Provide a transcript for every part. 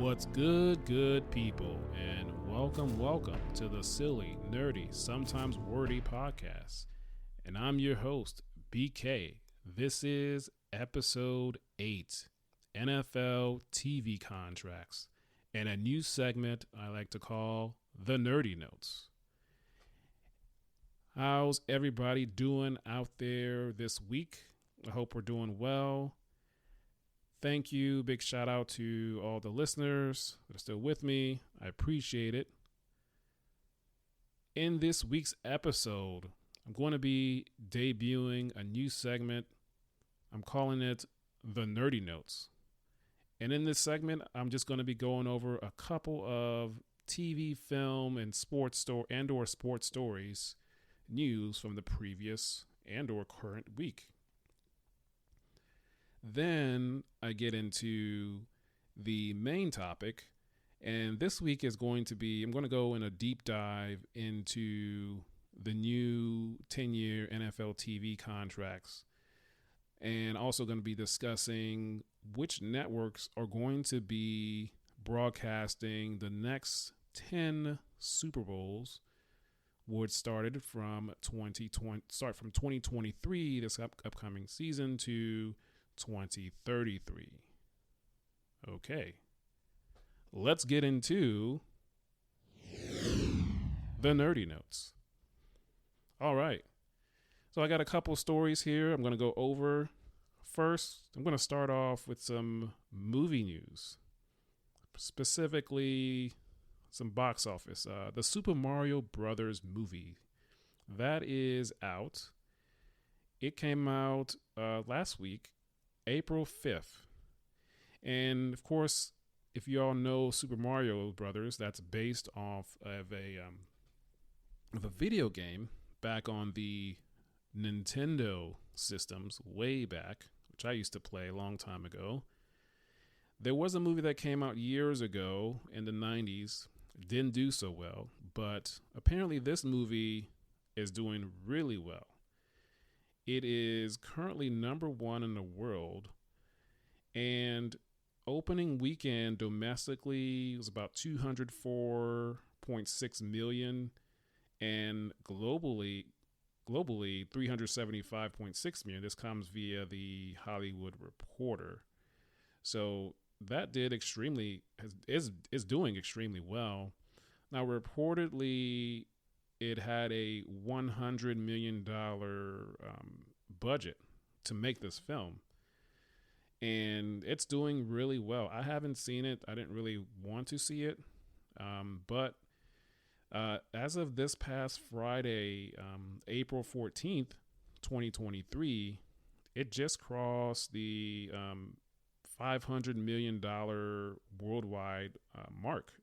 What's good people, and welcome to the Silly, Nerdy, Sometimes Wordy podcast. And I'm your host, BK. This is episode 8, NFL TV contracts, and a new segment I like to call the Nerdy Notes. How's everybody doing out there this week? I hope we're doing well. Thank you. Big shout out to all the listeners that are still with me. I appreciate it. In this week's episode, I'm going to be debuting a new segment. I'm calling it the Nerdy Notes. And in this segment, I'm just going to be going over a couple of TV, film, and sports stories, news from the previous and or current week. Then I get into the main topic, and this week is going to be, I'm going to go in a deep dive into the new 10-year NFL TV contracts, and also going to be discussing which networks are going to be broadcasting the next 10 Super Bowls, which started from 2023, this upcoming season, to 2033. Okay, let's get into the Nerdy Notes. All right, so I got a couple stories here I'm going to go over. First, I'm going to start off with some movie news, specifically some box office. The Super Mario Brothers movie, that is out. It came out last week, April 5th. And of course, if you all know Super Mario Brothers, that's based off of a video game back on the Nintendo systems way back, which I used to play a long time ago. There was a movie that came out years ago in the 90s. It didn't do so well, but apparently this movie is doing really well. It is currently number 1 in the world, and opening weekend domestically was about 204.6 million, and globally 375.6 million. This comes via the Hollywood Reporter. So that did is doing extremely well. Now, reportedly, it had a $100 million budget to make this film. And it's doing really well. I haven't seen it. I didn't really want to see it. But as of this past Friday, April 14th, 2023, it just crossed the $500 million worldwide mark.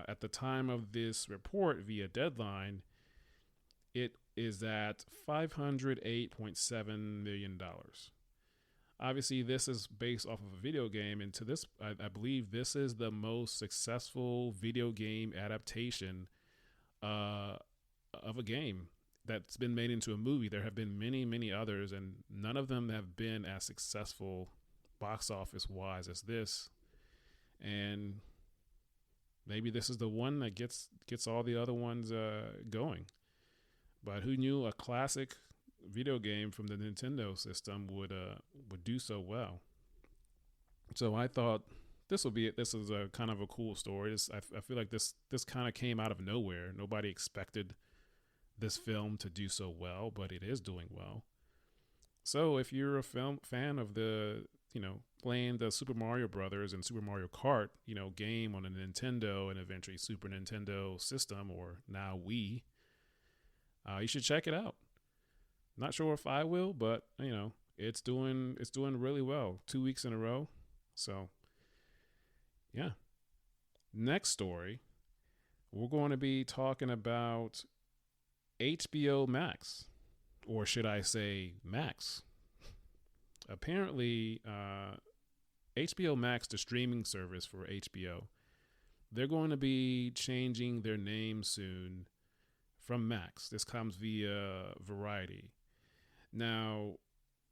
At the time of this report via Deadline, it is at $508.7 million. Obviously, this is based off of a video game, and to this, I believe this is the most successful video game adaptation of a game that's been made into a movie. There have been many others, and none of them have been as successful box office wise as this. And maybe this is the one that gets all the other ones going. But who knew a classic video game from the Nintendo system would do so well? So I thought this is a kind of a cool story. I feel like this kind of came out of nowhere. Nobody expected this film to do so well, but it is doing well. So if you're a fan of the, playing the Super Mario Brothers and Super Mario Kart, game on a Nintendo and eventually Super Nintendo system, or now Wii, you should check it out. Not sure if I will, but it's doing really well. 2 weeks in a row. So yeah. Next story, we're going to be talking about HBO Max, or should I say Max. Apparently, HBO Max, the streaming service for HBO, they're going to be changing their name soon from Max. This comes via Variety. Now,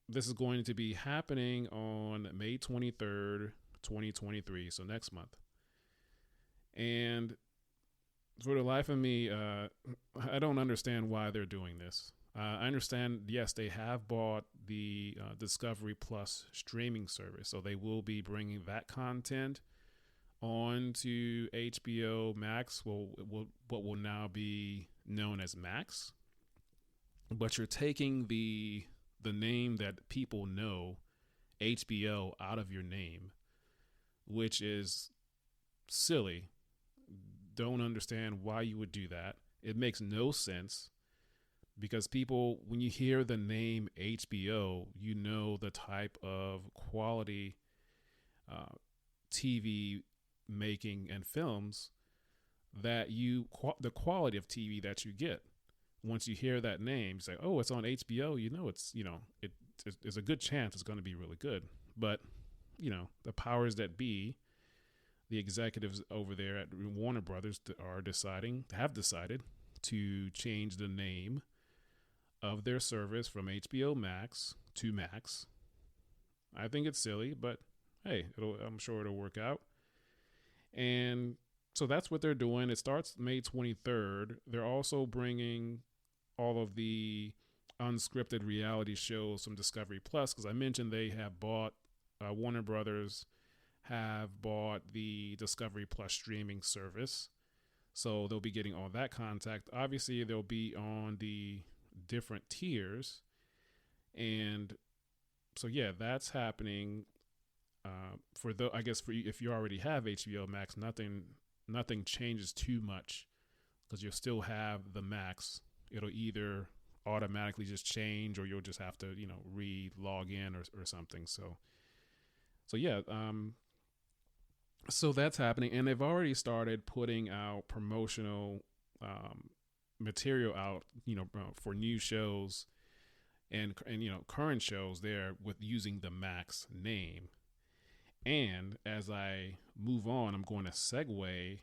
this is going to be happening on May 23rd 2023, so next month. And for the life of me, I don't understand why they're doing this. I understand, yes, they have bought the Discovery Plus streaming service, so they will be bringing that content on to HBO Max, what will now be known as Max. But you're taking the name that people know, HBO, out of your name, which is silly. Don't understand why you would do that. It makes no sense because people, when you hear the name HBO, you know the type of quality TV making and films that the quality of TV that you get. Once you hear that name, you say, "Oh, it's on HBO." You know, there's a good chance it's going to be really good. But the powers that be, the executives over there at Warner Brothers have decided to change the name of their service from HBO Max to Max. I think it's silly, but hey, I'm sure it'll work out. And so that's what they're doing. It starts May 23rd. They're also bringing all of the unscripted reality shows from Discovery Plus, because I mentioned they have bought Warner Brothers have bought the Discovery Plus streaming service. So they'll be getting all that content. Obviously, they'll be on the different tiers. And so, yeah, that's happening. I guess for you, if you already have HBO Max, nothing changes too much because you'll still have the Max. It'll either automatically just change or you'll just have to, re-log in or something. So yeah, so that's happening, and they've already started putting out promotional material out, for new shows and current shows there with using the Max name. And as I move on, I'm going to segue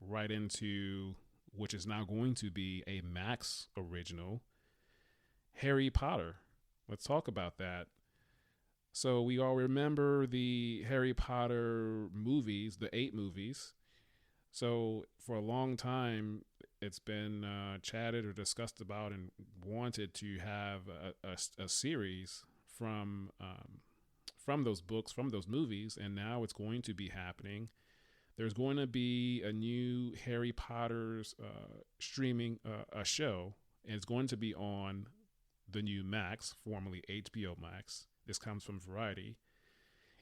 right into which is now going to be a Max original, Harry Potter. Let's talk about that. So we all remember the Harry Potter movies, the 8 movies. So for a long time, it's been chatted or discussed about and wanted to have a series from those books, from those movies, and now it's going to be happening. There's going to be a new Harry Potter's streaming a show, and it's going to be on the new Max, formerly HBO Max. This comes from Variety.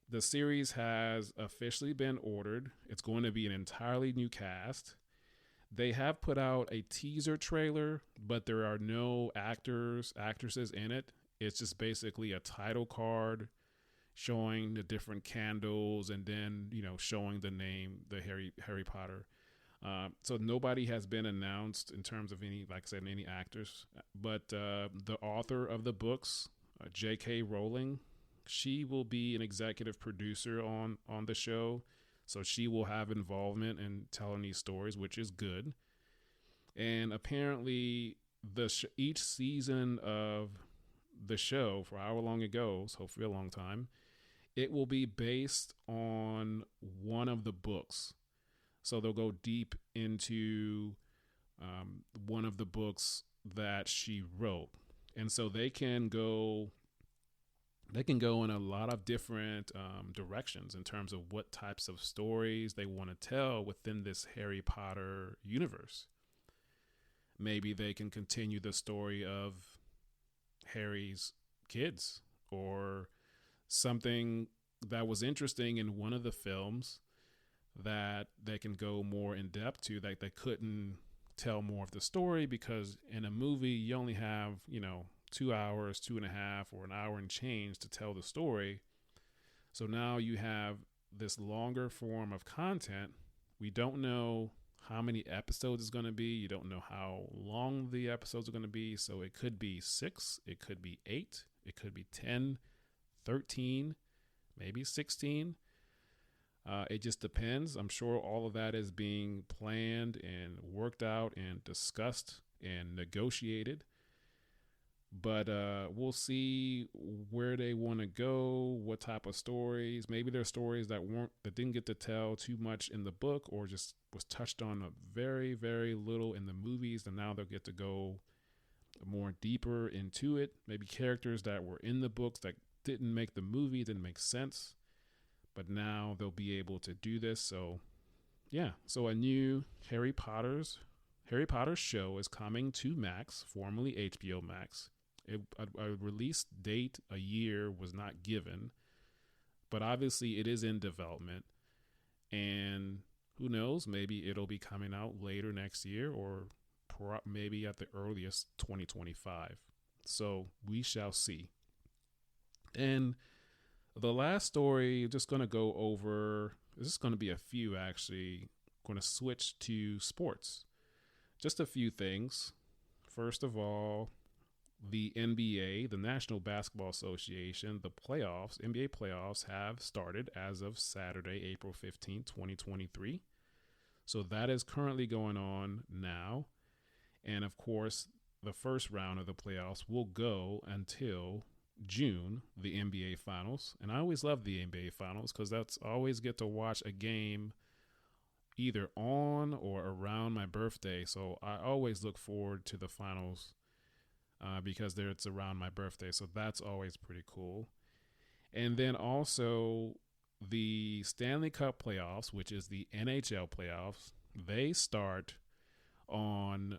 The series has officially been ordered. It's going to be an entirely new cast. They have put out a teaser trailer, but there are no actresses in it. It's just basically a title card showing the different candles and then, showing the name, the Harry Potter. So nobody has been announced in terms of any actors, but the author of the books, J.K. Rowling, she will be an executive producer on the show. So she will have involvement in telling these stories, which is good. And apparently each season of the show, for however long it goes, hopefully a long time, it will be based on one of the books. So they'll go deep into one of the books that she wrote. And so they can go in a lot of different directions in terms of what types of stories they want to tell within this Harry Potter universe. Maybe they can continue the story of Harry's kids, or something that was interesting in one of the films that they can go more in depth to, that they couldn't tell more of the story because in a movie you only have 2 hours, 2.5, or an hour and change to tell the story. So now you have this longer form of content. We don't know how many episodes it's going to be. You don't know how long the episodes are going to be. So it could be 6, it could be 8, it could be 10, 13, maybe 16. It just depends. I'm sure all of that is being planned and worked out and discussed and negotiated. But we'll see where they want to go, what type of stories. Maybe there's stories that didn't get to tell too much in the book, or just was touched on a very, very little in the movies, and now they'll get to go more deeper into it. Maybe characters that were in the books that didn't make the movie, didn't make sense, but now they'll be able to do this. So yeah, so a new Harry Potter show is coming to Max, formerly HBO Max. A release date, a year, was not given, but obviously it is in development, and who knows, maybe it'll be coming out later next year, or maybe at the earliest 2025. So we shall see. And the last story, just going to go over, this is going to be a few actually, going to switch to sports. Just a few things. First of all, the NBA, the National Basketball Association, the playoffs, NBA playoffs have started as of Saturday, April 15, 2023. So that is currently going on now. And of course, the first round of the playoffs will go until June, the NBA Finals. And I always love the NBA Finals because that's always get to watch a game either on or around my birthday. So I always look forward to the finals because it's around my birthday. So that's always pretty cool. And then also the Stanley Cup playoffs, which is the NHL playoffs, they start on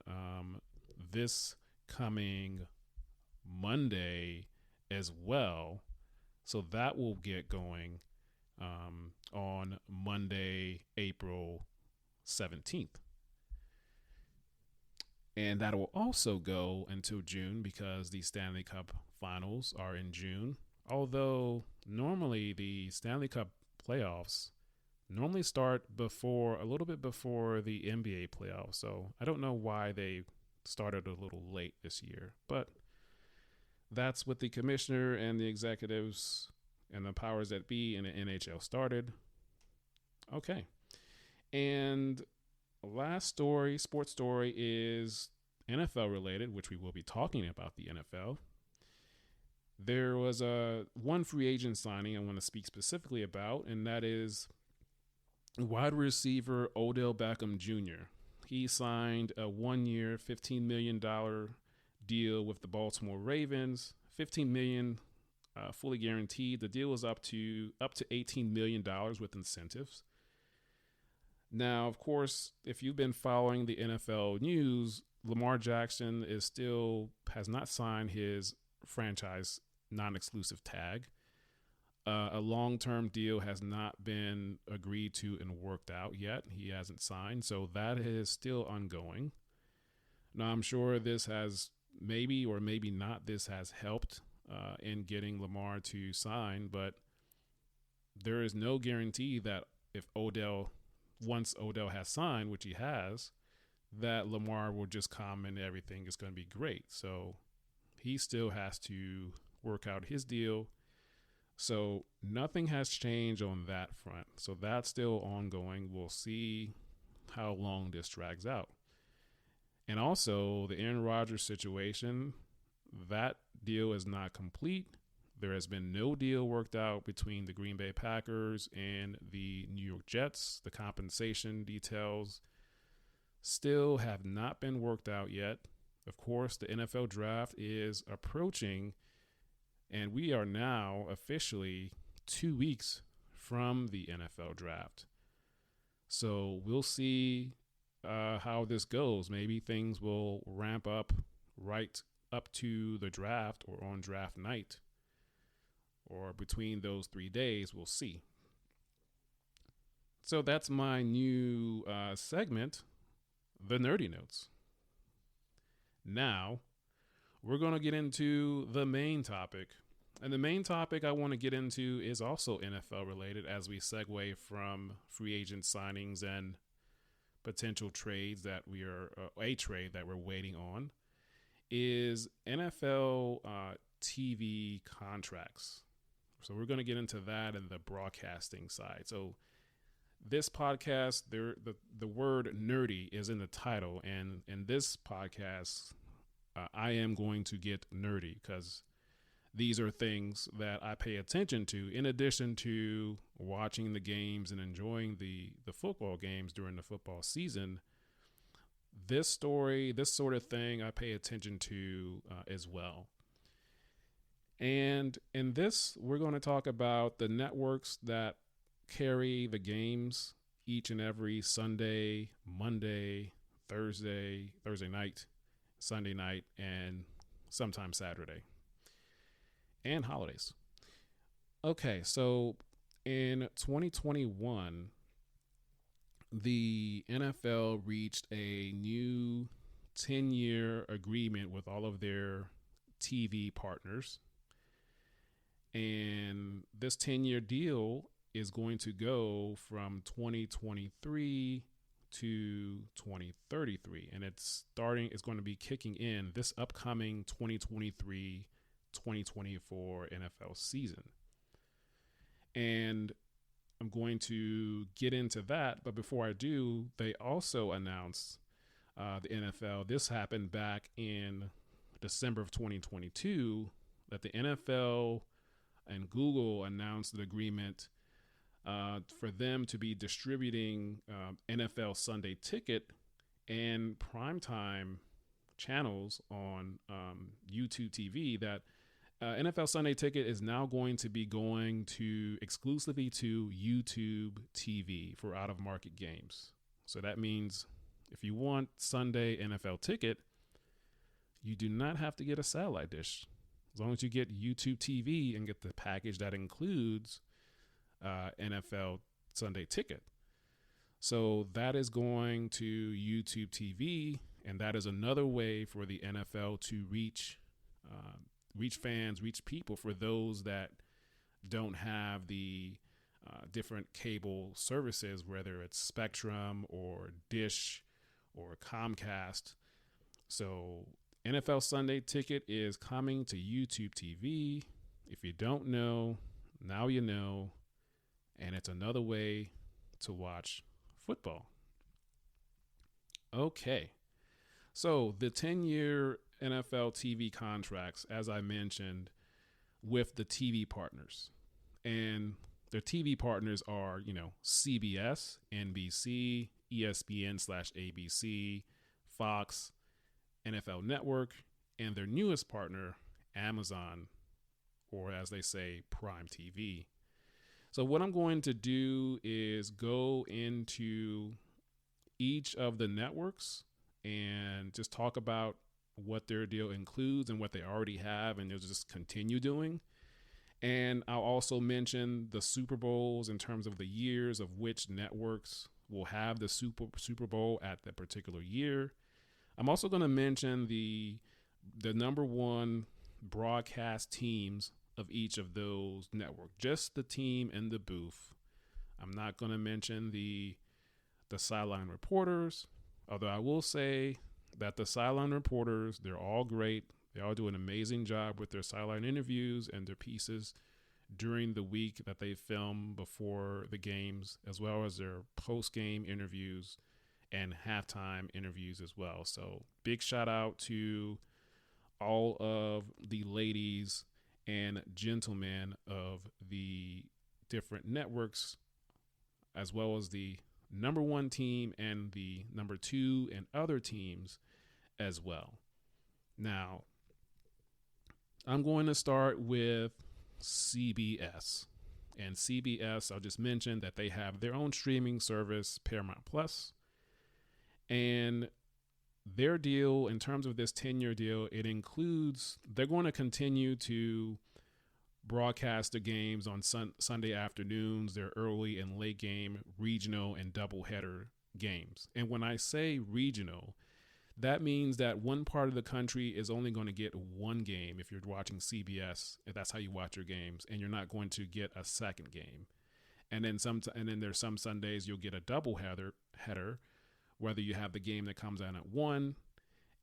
this coming Monday as well. So that will get going on Monday, April 17th. And that will also go until June because the Stanley Cup finals are in June. Although normally the Stanley Cup playoffs normally start a little bit before the NBA playoffs. So I don't know why they started a little late this year, but that's what the commissioner and the executives and the powers that be in the NHL started. Okay. And last story, sports story, is NFL related, which we will be talking about the NFL. There was one free agent signing I want to speak specifically about, and that is wide receiver Odell Beckham Jr. He signed a 1-year, $15 million deal with the Baltimore Ravens. $15 million fully guaranteed. The deal was up to $18 million with incentives. Now, of course, if you've been following the NFL news, Lamar Jackson has not signed his franchise non-exclusive tag. A long-term deal has not been agreed to and worked out yet. He hasn't signed, so that is still ongoing. Now, I'm sure this has maybe or maybe not, this has helped in getting Lamar to sign, but there is no guarantee that once Odell has signed, which he has, that Lamar will just come and everything is going to be great. So he still has to work out his deal. So nothing has changed on that front. So that's still ongoing. We'll see how long this drags out. And also the Aaron Rodgers situation, that deal is not complete. There has been no deal worked out between the Green Bay Packers and the New York Jets. The compensation details still have not been worked out yet. Of course, the NFL draft is approaching, and we are now officially 2 weeks from the NFL draft. So we'll see how this goes. Maybe things will ramp up right up to the draft or on draft night, or between those 3 days. We'll see. So that's my new segment, The Nerdy Notes. Now, we're going to get into the main topic. And the main topic I want to get into is also NFL related as we segue from free agent signings and potential trades that a trade that we're waiting on, is NFL TV contracts. So we're going to get into that and the broadcasting side. So this podcast, the word nerdy is in the title, and in this podcast, I am going to get nerdy because these are things that I pay attention to in addition to watching the games and enjoying the football games during the football season. This story, this sort of thing, I pay attention to as well. And in this, we're going to talk about the networks that carry the games each and every Sunday, Monday, Thursday night, Sunday night, and sometimes Saturday, and holidays. Okay, so in 2021, the NFL reached a new 10-year agreement with all of their TV partners. And this 10-year deal is going to go from 2023 to 2033. And it's going to be kicking in this upcoming 2023-2024 NFL season. And I'm going to get into that. But before I do, they also announced the NFL. This happened back in December of 2022 that the NFL and Google announced an agreement for them to be distributing NFL Sunday Ticket and primetime channels on YouTube TV. That NFL Sunday Ticket is now going to be going to exclusively to YouTube TV for out-of-market games. So that means if you want Sunday NFL Ticket, you do not have to get a satellite dish. As long as you get YouTube TV and get the package that includes NFL Sunday Ticket. So that is going to YouTube TV, and that is another way for the NFL to reach fans, reach people, for those that don't have the different cable services, whether it's Spectrum or Dish or Comcast. So NFL Sunday Ticket is coming to YouTube TV. If you don't know, now you know. And it's another way to watch football. Okay. So the 10-year NFL TV contracts, as I mentioned, with the TV partners. And their TV partners are, CBS, NBC, ESPN/ABC, Fox, NFL Network, and their newest partner, Amazon, or as they say, Prime TV. So what I'm going to do is go into each of the networks and just talk about what their deal includes and what they already have, and they'll just continue doing. And I'll also mention the Super Bowls in terms of the years of which networks will have the Super Bowl at that particular year. I'm also going to mention the number one broadcast teams of each of those networks, just the team in the booth. I'm not going to mention the sideline reporters, although I will say that the sideline reporters, they're all great. They all do an amazing job with their sideline interviews and their pieces during the week that they film before the games, as well as their post-game interviews and halftime interviews as well. So big shout out to all of the ladies and gentlemen of the different networks, as well as the number one team and the number two and other teams as well. Now, I'm going to start with CBS. And CBS, I'll just mention that they have their own streaming service, Paramount Plus. And their deal, in terms of this 10-year deal, it includes, they're going to continue to broadcast the games on Sunday afternoons, their early and late game, regional and doubleheader games. And when I say regional, that means that one part of the country is only going to get one game if you're watching CBS, if that's how you watch your games, and you're not going to get a second game. And then there's some Sundays you'll get a doubleheader, whether you have the game that comes on at 1,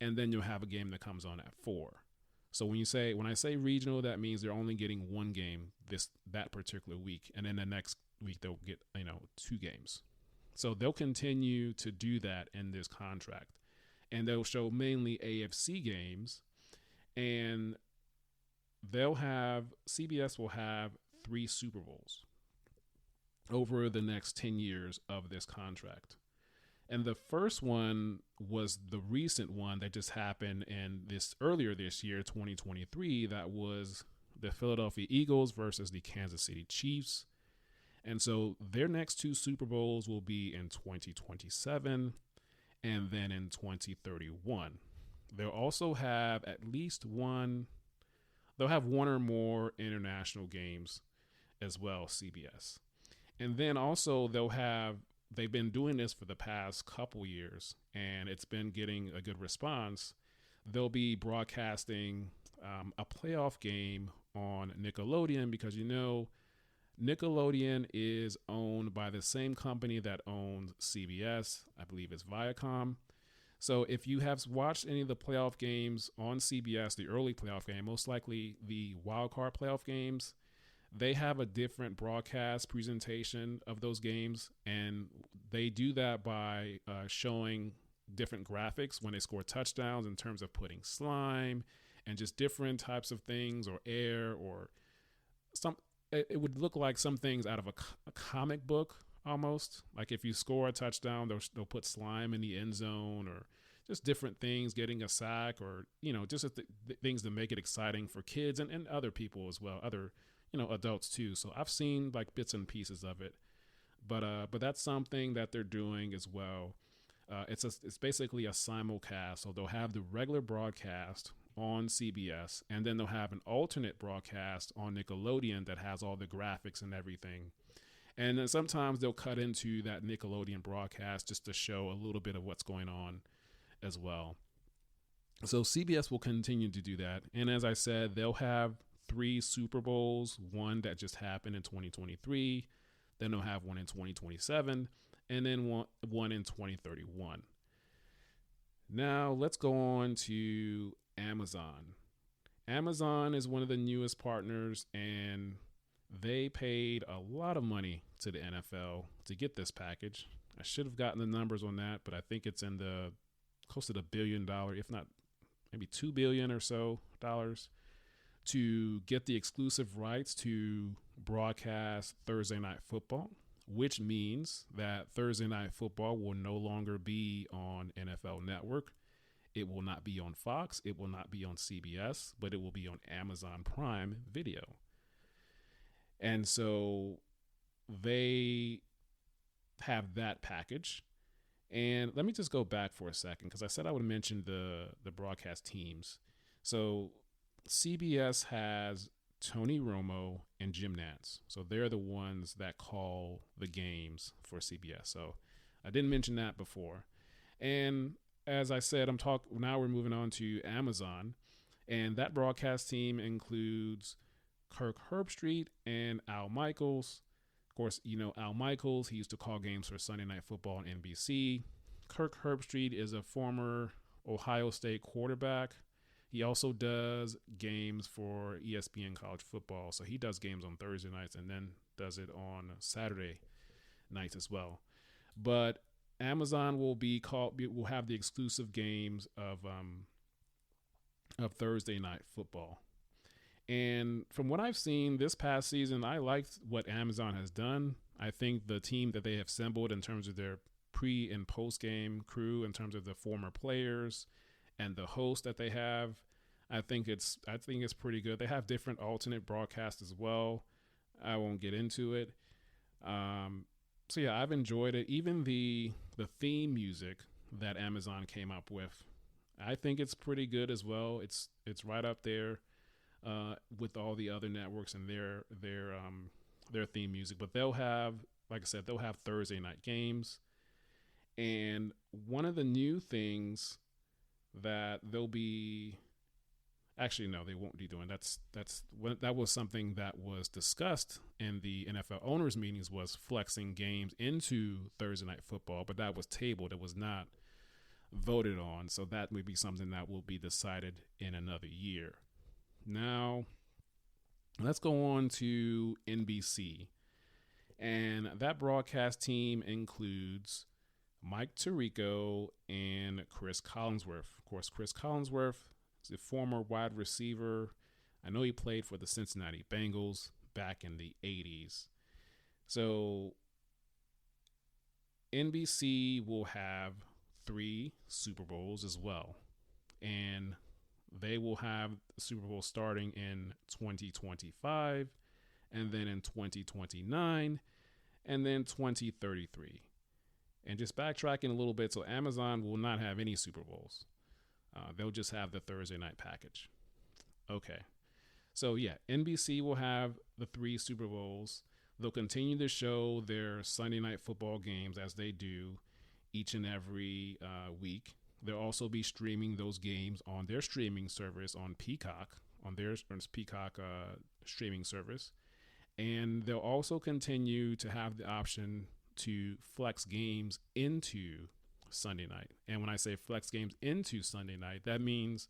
and then you'll have a game that comes on at 4. So when I say regional, that means they're only getting one game that particular week, and then the next week they'll get 2 games. So they'll continue to do that in this contract. and they'll show mainly AFC games. And CBS will have 3 Super Bowls over the next 10 years of this contract. And the first one was the recent one that just happened earlier this year, 2023. That was the Philadelphia Eagles versus the Kansas City Chiefs. And so their next 2 Super Bowls will be in 2027 and then in 2031. They'll also have they'll have one or more international games as well, CBS. And then also they've been doing this for the past couple years, and it's been getting a good response. They'll be broadcasting a playoff game on Nickelodeon because, Nickelodeon is owned by the same company that owns CBS. I believe it's Viacom. So if you have watched any of the playoff games on CBS, the early playoff game, most likely the wildcard playoff games, they have a different broadcast presentation of those games. And they do that by showing different graphics when they score touchdowns in terms of putting slime and just different types of things, or air, or it would look like some things out of a comic book almost. Like if you score a touchdown, they'll put slime in the end zone, or just different things, getting a sack, or, just things to make it exciting for kids and other people as well, other, adults too. So I've seen like bits and pieces of it, but that's something that they're doing as well. It's basically a simulcast. So they'll have the regular broadcast on CBS, and then they'll have an alternate broadcast on Nickelodeon that has all the graphics and everything. And then sometimes they'll cut into that Nickelodeon broadcast just to show a little bit of what's going on as well. So CBS will continue to do that. And as I said, they'll have 3 Super Bowls, one that just happened in 2023, then they'll have one in 2027, and then one in 2031. Now let's go on to Amazon. Amazon is one of the newest partners, and they paid a lot of money to the NFL to get this package. I should have gotten the numbers on that, but I think it's in the close to $1 billion, if not maybe $2 billion or so dollars, to get the exclusive rights to broadcast Thursday Night Football, which means that Thursday Night Football will no longer be on NFL Network. It will not be on Fox. It will not be on CBS, but it will be on Amazon Prime Video. And so they have that package. And let me just go back for a second, because I said I would mention the broadcast teams. So CBS has Tony Romo and Jim Nantz. So they're the ones that call the games for CBS. So I didn't mention that before. And as I said, now we're moving on to Amazon. And that broadcast team includes Kirk Herbstreit and Al Michaels. Of course, Al Michaels, he used to call games for Sunday Night Football on NBC. Kirk Herbstreit is a former Ohio State quarterback. He also does games for ESPN College Football. So he does games on Thursday nights and then does it on Saturday nights as well. But Amazon will have the exclusive games of Thursday Night Football. And from what I've seen this past season, I liked what Amazon has done. I think the team that they have assembled in terms of their pre and post game crew, in terms of the former players and the host that they have, I think it's pretty good. They have different alternate broadcasts as well. I won't get into it. So yeah, I've enjoyed it. Even the theme music that Amazon came up with, I think it's pretty good as well. It's right up there with all the other networks and their theme music. But they'll have, like I said, they'll have Thursday night games. And one of the new things that they'll be, actually no, they won't be doing. That was something that was discussed in the NFL owners meetings, was flexing games into Thursday Night Football, but that was tabled. It was not voted on. So that may be something that will be decided in another year. Now, let's go on to NBC. And that broadcast team includes Mike Tirico and Chris Collinsworth. Of course, Chris Collinsworth is a former wide receiver. I know he played for the Cincinnati Bengals back in the 80s. So NBC will have 3 Super Bowls as well. And they will have the Super Bowl starting in 2025, and then in 2029, and then 2033. And just backtracking a little bit, so Amazon will not have any Super Bowls. They'll just have the Thursday night package. Okay. So yeah, NBC will have the 3 Super Bowls. They'll continue to show their Sunday night football games as they do each and every week. They'll also be streaming those games on their streaming service on Peacock, on their Peacock streaming service. And they'll also continue to have the option to flex games into Sunday night. And when I say flex games into Sunday night, that means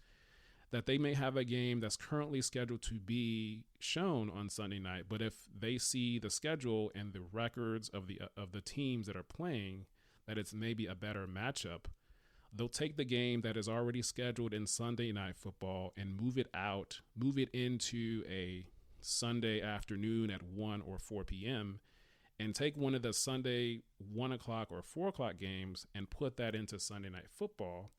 that they may have a game that's currently scheduled to be shown on Sunday night, but if they see the schedule and the records of the teams that are playing, that it's maybe a better matchup, they'll take the game that is already scheduled in Sunday night football and move it into a Sunday afternoon at 1 or 4 p.m. and take one of the Sunday 1 o'clock or 4 o'clock games and put that into Sunday night football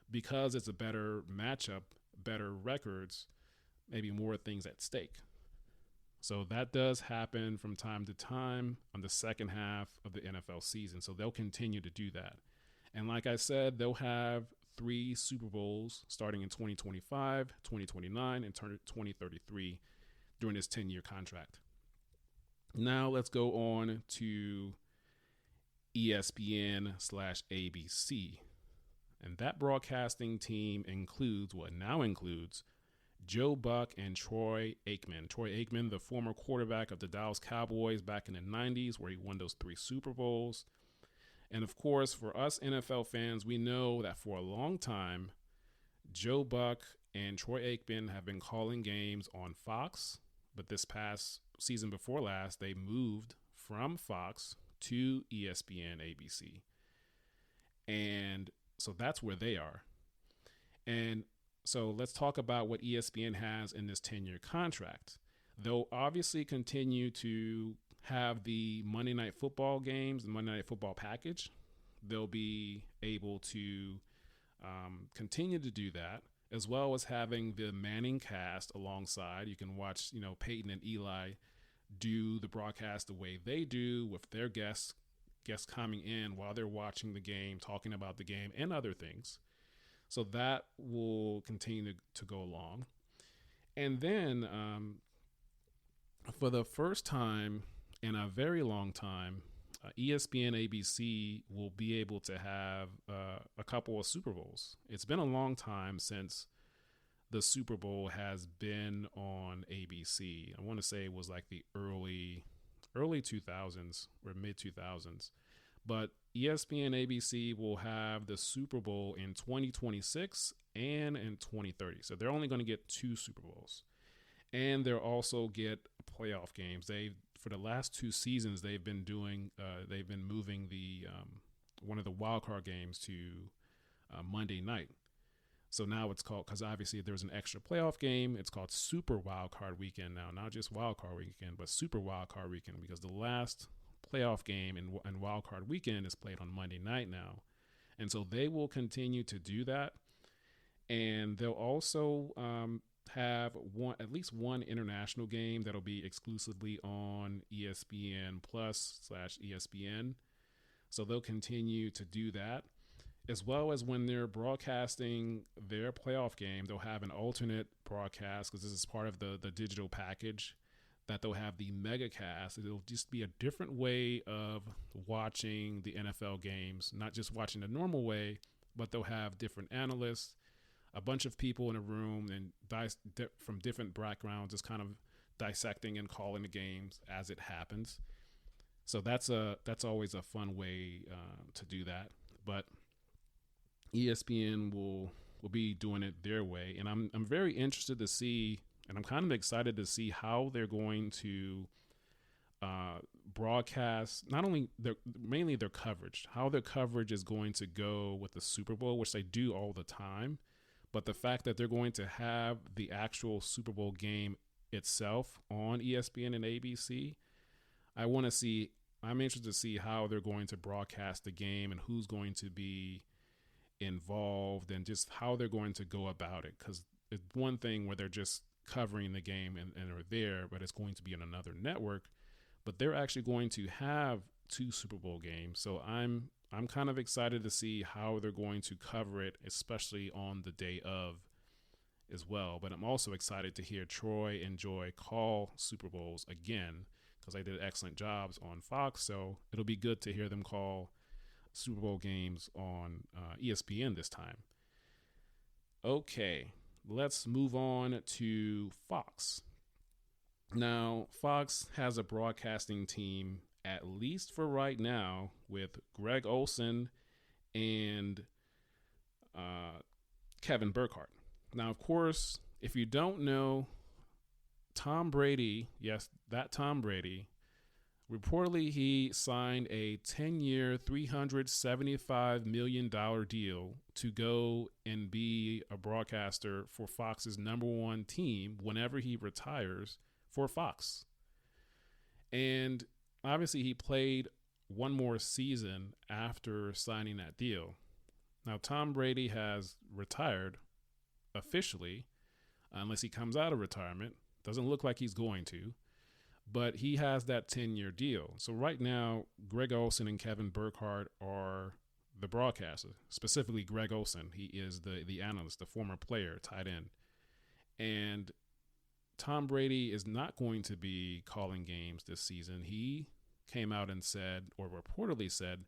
because it's a better matchup, better records, maybe more things at stake. So that does happen from time to time on the second half of the NFL season. So they'll continue to do that. And like I said, they'll have 3 Super Bowls starting in 2025, 2029, and 2033 during this 10-year contract. Now let's go on to ESPN/ABC. And that broadcasting team includes Joe Buck and Troy Aikman. Troy Aikman, the former quarterback of the Dallas Cowboys back in the 90s, where he won those 3 Super Bowls. And of course, for us NFL fans, we know that for a long time, Joe Buck and Troy Aikman have been calling games on Fox. But this past season before last, they moved from Fox to ESPN ABC. And so that's where they are. And so let's talk about what ESPN has in this 10-year contract. They'll obviously continue to have the Monday Night Football games, the Monday Night Football package. They'll be able to continue to do that, as well as having the Manning cast alongside. You can watch, Peyton and Eli do the broadcast the way they do with their guests coming in while they're watching the game, talking about the game and other things. So that will continue to go along. And then for the first time in a very long time, ESPN ABC will be able to have a couple of Super Bowls. It's been a long time since the Super Bowl has been on ABC. I want to say it was like the early 2000s or mid 2000s. But ESPN ABC will have the Super Bowl in 2026 and in 2030. So they're only going to get 2 Super Bowls. And they'll also get playoff games. For the last 2 seasons, they've been moving the one of the wild card games to Monday night. So now it's called, because obviously there's an extra playoff game. It's called Super Wild Card Weekend now, not just Wild Card Weekend, but Super Wild Card Weekend, because the last playoff game and Wild Card Weekend is played on Monday night now. And so they will continue to do that. And they'll also have at least one international game that'll be exclusively on ESPN Plus /ESPN. So they'll continue to do that, as well as when they're broadcasting their playoff game, they'll have an alternate broadcast, because this is part of the digital package, that they'll have the MegaCast. It'll just be a different way of watching the NFL games, not just watching the normal way, but they'll have different analysts, a bunch of people in a room and from different backgrounds, just kind of dissecting and calling the games as it happens. So that's always a fun way to do that. But ESPN will be doing it their way, and I'm very interested to see, and I'm kind of excited to see how they're going to broadcast, not only mainly their coverage, how their coverage is going to go with the Super Bowl, which they do all the time, but the fact that they're going to have the actual Super Bowl game itself on ESPN and ABC, I'm interested to see how they're going to broadcast the game and who's going to be involved and just how they're going to go about it. Because it's one thing where they're just covering the game and are there, but it's going to be on another network. But they're actually going to have two Super Bowl games. So I'm kind of excited to see how they're going to cover it, especially on the day of as well. But I'm also excited to hear Troy and Joy call Super Bowls again, because they did excellent jobs on Fox. So it'll be good to hear them call Super Bowl games on ESPN this time. Okay, let's move on to Fox. Now, Fox has a broadcasting team, at least for right now, with Greg Olsen and Kevin Burkhardt. Now, of course, if you don't know, Tom Brady, yes, that Tom Brady, reportedly he signed a 10-year, $375 million deal to go and be a broadcaster for Fox's number one team whenever he retires for Fox. And obviously he played one more season after signing that deal. Now, Tom Brady has retired officially, unless he comes out of retirement. Doesn't look like he's going to, but he has that 10-year deal. So right now, Greg Olsen and Kevin Burkhardt are the broadcaster, specifically Greg Olsen. He is the analyst, the former player, tight end. And Tom Brady is not going to be calling games this season. He came out and said, or reportedly said,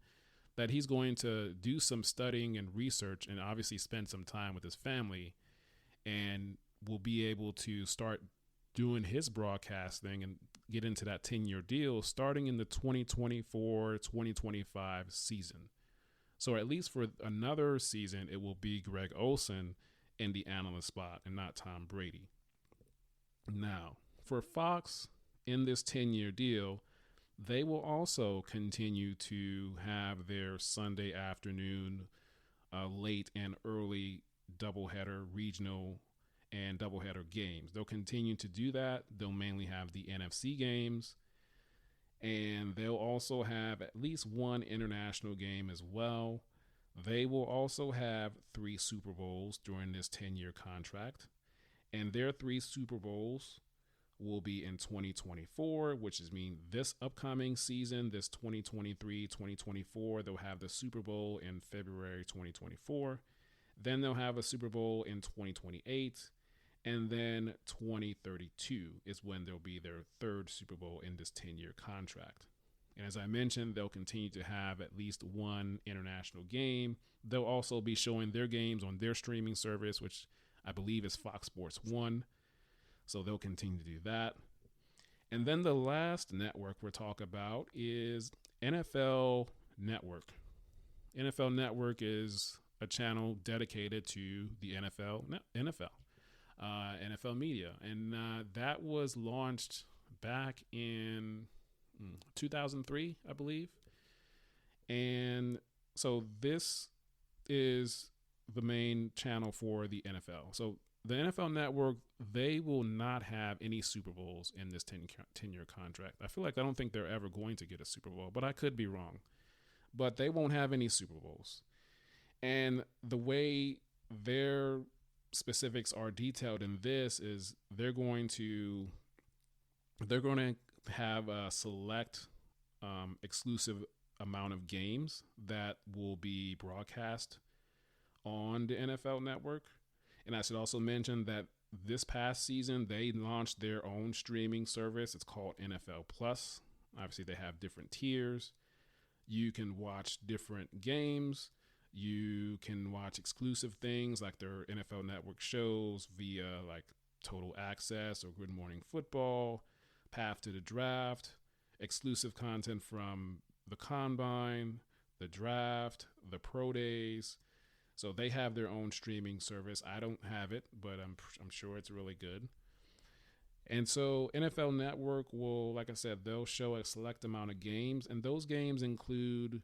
that he's going to do some studying and research and obviously spend some time with his family, and will be able to start doing his broadcasting and get into that 10-year deal starting in the 2024-2025 season. So at least for another season, it will be Greg Olsen in the analyst spot and not Tom Brady. Now, for Fox in this 10-year deal, they will also continue to have their Sunday afternoon, late and early doubleheader, regional and doubleheader games. They'll continue to do that. They'll mainly have the NFC games, and they'll also have at least one international game as well. They will also have 3 Super Bowls during this 10-year contract, and their 3 Super Bowls will be in 2024, which is mean this upcoming season, this 2023-2024, they'll have the Super Bowl in February 2024. Then they'll have a Super Bowl in 2028. And then 2032 is when there'll be their 3rd Super Bowl in this 10-year contract. And as I mentioned, they'll continue to have at least one international game. They'll also be showing their games on their streaming service, which I believe is Fox Sports 1. So they'll continue to do that. And then the last network we'll talk about is NFL Network. NFL Network is a channel dedicated to the NFL media. And that was launched back in 2003, I believe. And so this is the main channel for the NFL. So the NFL Network, they will not have any Super Bowls in this 10-year contract. I don't think they're ever going to get a Super Bowl, but I could be wrong. But they won't have any Super Bowls. And the way their specifics are detailed in this is they're going to have a select exclusive amount of games that will be broadcast on the NFL Network. And I should also mention that this past season, they launched their own streaming service. It's called NFL Plus. Obviously, they have different tiers. You can watch different games. You can watch exclusive things like their NFL Network shows via like Total Access or Good Morning Football, Path to the Draft, exclusive content from the Combine, the Draft, the Pro Days. So they have their own streaming service. I don't have it, but I'm sure it's really good. And so NFL Network will, like I said, they'll show a select amount of games, and those games include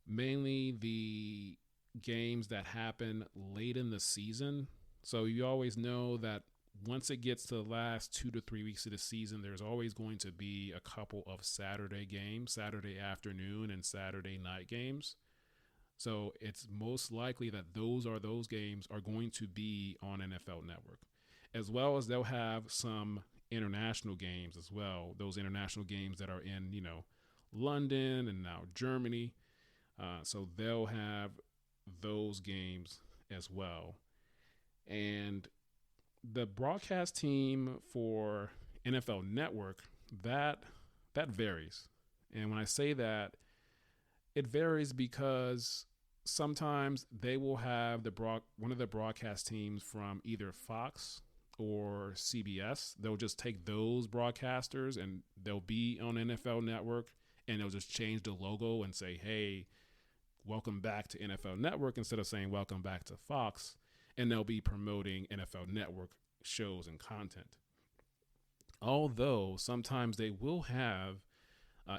mainly the games that happen late in the season. So you always know that once it gets to the last 2 to 3 weeks of the season, there's always going to be a couple of Saturday games, Saturday afternoon and Saturday night games. So it's most likely that those games are going to be on NFL Network, as well as they'll have some international games as well. Those international games that are in, London and now Germany. So they'll have those games as well. And the broadcast team for NFL Network, that varies. And when I say that, it varies because sometimes they will have one of the broadcast teams from either Fox or CBS. They'll just take those broadcasters and they'll be on NFL Network, and they'll just change the logo and say, hey, welcome back to NFL Network, instead of saying welcome back to Fox. And they'll be promoting NFL Network shows and content. Although sometimes they will have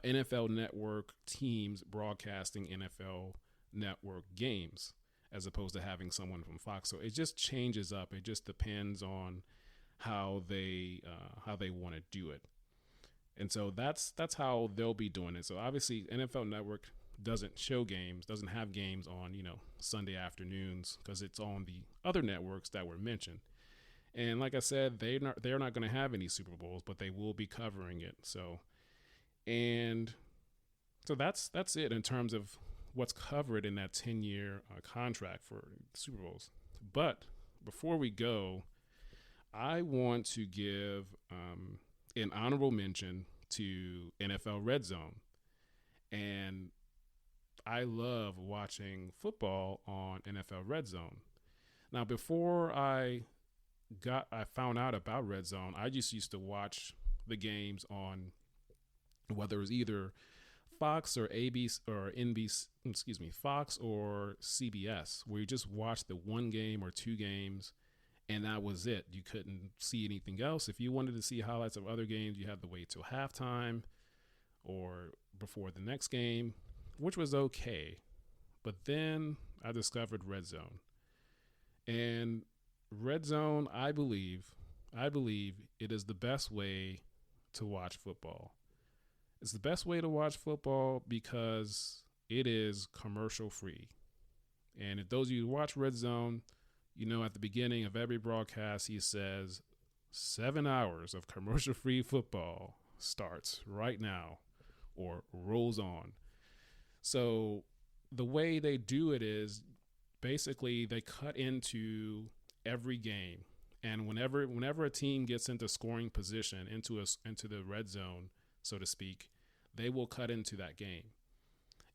NFL Network teams broadcasting NFL Network games, as opposed to having someone from Fox. So it just changes up. It just depends on how they want to do it. And so that's how they'll be doing it. So obviously NFL Network doesn't have games on, Sunday afternoons, because it's on the other networks that were mentioned. And like I said, they're not going to have any Super Bowls, but they will be covering it. So that's it in terms of what's covered in that 10-year contract for Super Bowls. But before we go, I want to give an honorable mention to NFL Red Zone. And I love watching football on NFL Red Zone. Now, before I found out about Red Zone, I just used to watch the games on, whether it was either Fox or ABC or NBC, Fox or CBS, where you just watched the one game or two games, and that was it. You couldn't see anything else. If you wanted to see highlights of other games, you had to wait till halftime or before the next game, which was okay. But then I discovered Red Zone. And Red Zone, I believe it is the best way to watch football. It's the best way to watch football because it is commercial free. And if those of you who watch Red Zone, at the beginning of every broadcast, he says 7 hours of commercial free football starts right now or rolls on. So the way they do it is basically they cut into every game. And whenever a team gets into scoring position, into the red zone, so to speak, they will cut into that game.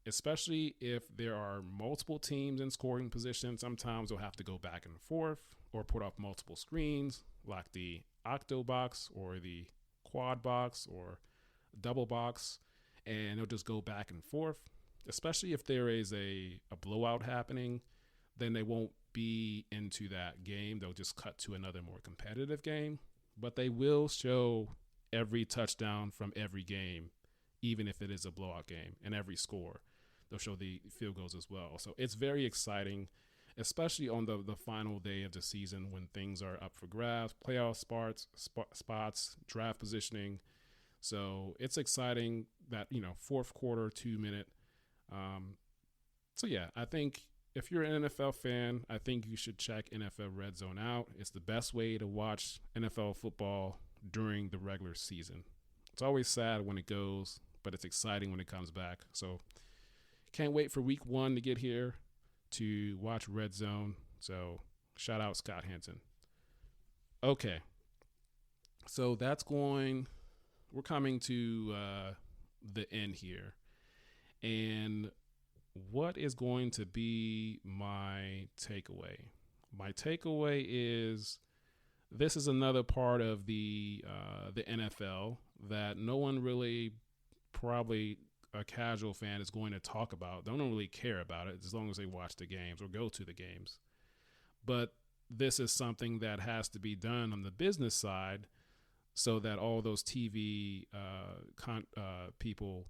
Especially if there are multiple teams in scoring position, sometimes they'll have to go back and forth or put up multiple screens, like the octo box or the quad box or double box, and they'll just go back and forth. Especially if there is a blowout happening, then they won't be into that game. They'll just cut to another more competitive game. But they will show every touchdown from every game, even if it is a blowout game, and every score. They'll show the field goals as well. So it's very exciting, especially on the final day of the season when things are up for grabs, playoff spots, draft positioning. So it's exciting that, fourth quarter, 2 minute. So yeah, I think if you're an NFL fan, I think you should check NFL Red Zone out. It's the best way to watch NFL football during the regular season. It's always sad when it goes, but it's exciting when it comes back. So can't wait for week 1 to get here to watch Red Zone. So shout out Scott Hanson. Okay. So we're coming to the end here. And what is going to be my takeaway? My takeaway is this is another part of the NFL that no one really, probably a casual fan, is going to talk about. They don't really care about it as long as they watch the games or go to the games. But this is something that has to be done on the business side so that all those TV people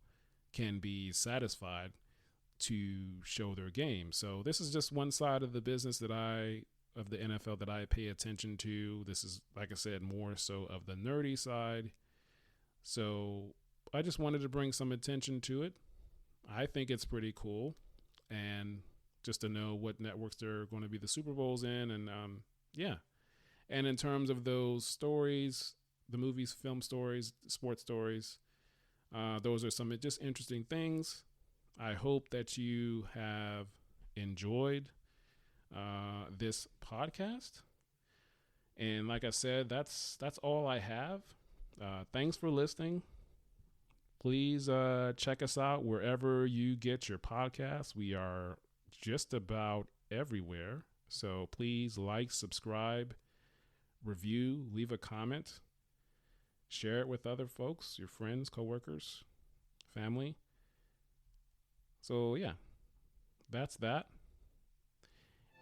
can be satisfied to show their game. So this is just one side of the business of the NFL that I pay attention to. This is, like I said, more so of the nerdy side. So I just wanted to bring some attention to it. I think it's pretty cool. And just to know what networks they're going to be the Super Bowls in. And yeah. And in terms of those stories, the movies, film stories, sports stories, those are some just interesting things. I hope that you have enjoyed this podcast. And like I said, that's all I have. Thanks for listening. Please check us out wherever you get your podcasts. We are just about everywhere. So please like, subscribe, review, leave a comment, share it with other folks, your friends, coworkers, family. So yeah, that's that.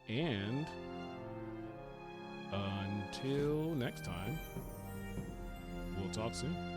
And until next time, we'll talk soon.